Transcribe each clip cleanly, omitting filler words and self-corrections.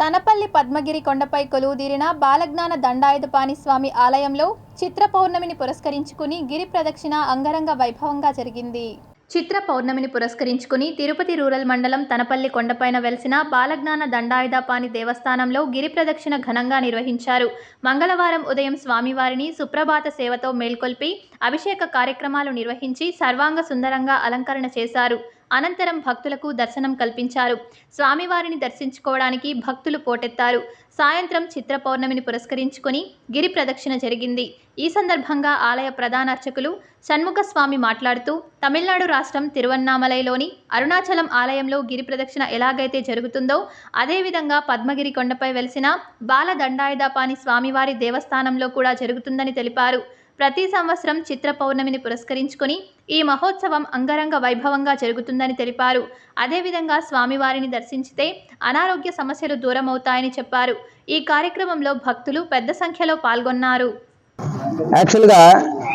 తనపల్లి పద్మగిరి కొండపై కొలువుదీరిన బాలజ్ఞాన దండాయుధపాణి స్వామి ఆలయంలో చిత్ర పౌర్ణమిని పురస్కరించుకుని గిరి ప్రదక్షిణ అంగరంగ వైభవంగా జరిగింది. చిత్ర పౌర్ణమిని పురస్కరించుకుని తిరుపతి రూరల్ మండలం తనపల్లి కొండపైన వెలిసిన బాలజ్ఞాన దండాయుధపాణి దేవస్థానంలో గిరి ప్రదక్షిణ ఘనంగా నిర్వహించారు. మంగళవారం ఉదయం స్వామివారిని సుప్రభాత సేవతో మేల్కొల్పి అభిషేక కార్యక్రమాలు నిర్వహించి సర్వాంగ సుందరంగా అలంకరణ చేశారు. అనంతరం భక్తులకు దర్శనం కల్పించారు. స్వామివారిని దర్శించుకోవడానికి భక్తులు పోటెత్తారు. సాయంత్రం చిత్ర పౌర్ణమిని పురస్కరించుకొని గిరి ప్రదక్షిణ జరిగింది. ఈ సందర్భంగా ఆలయ ప్రధాన అర్చకులు షణ్ముఖస్వామి మాట్లాడుతూ, తమిళనాడు రాష్ట్రం తిరువన్నామలైలోని అరుణాచలం ఆలయంలో గిరి ప్రదక్షిణ ఎలాగైతే జరుగుతుందో అదేవిధంగా పద్మగిరి కొండపై వెలిసిన బాల దండాయుధపాణి స్వామివారి దేవస్థానంలో కూడా జరుగుతుందని తెలిపారు. ప్రతి సంవత్సరం చిత్ర పౌర్ణమిని పురస్కరించుకొని ఈ మహోత్సవం అంగరంగ వైభవంగా జరుగుతుందని తెలిపారు. అదేవిధంగా స్వామివారిని దర్శించితే అనారోగ్య సమస్యలు దూరమవుతాయని చెప్పారు. ఈ కార్యక్రమంలో భక్తులు పెద్ద సంఖ్యలో పాల్గొన్నారు. యాక్చువల్గా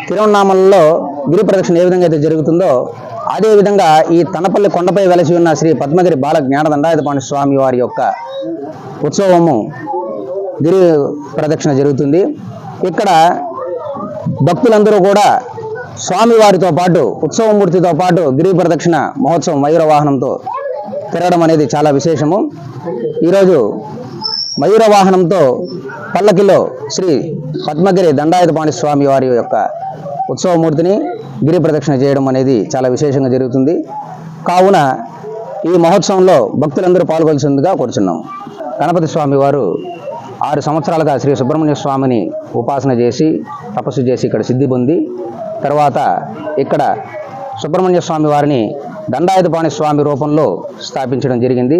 తిరువన్నామలలో గిరి ప్రదక్షిణ ఏ విధంగా అయితే జరుగుతుందో అదేవిధంగా ఈ తనపల్లి కొండపై వెలసి ఉన్న శ్రీ పద్మగిరి బాల జ్ఞాన దండాయుధపాణి స్వామి వారి యొక్క ఉత్సవము గిరి ప్రదక్షిణ జరుగుతుంది. ఇక్కడ భక్తులందరూ కూడా స్వామివారితో పాటు ఉత్సవమూర్తితో పాటు గిరి ప్రదక్షిణ మహోత్సవం మయూర వాహనంతో తిరగడం అనేది చాలా విశేషము. ఈరోజు మయూర వాహనంతో పల్లకిలో శ్రీ పద్మగిరి దండాయుధపాణి స్వామి వారి యొక్క ఉత్సవమూర్తిని గిరి ప్రదక్షిణ చేయడం అనేది చాలా విశేషంగా జరుగుతుంది. కావున ఈ మహోత్సవంలో భక్తులందరూ పాల్గొల్సిందిగా కోరుచున్నాం. గణపతి స్వామి వారు 6 సంవత్సరాలుగా శ్రీ సుబ్రహ్మణ్య స్వామిని ఉపాసన చేసి తపస్సు చేసి ఇక్కడ సిద్ధి పొంది తర్వాత ఇక్కడ సుబ్రహ్మణ్య స్వామి వారిని దండాయుధపాణి స్వామి రూపంలో స్థాపించడం జరిగింది.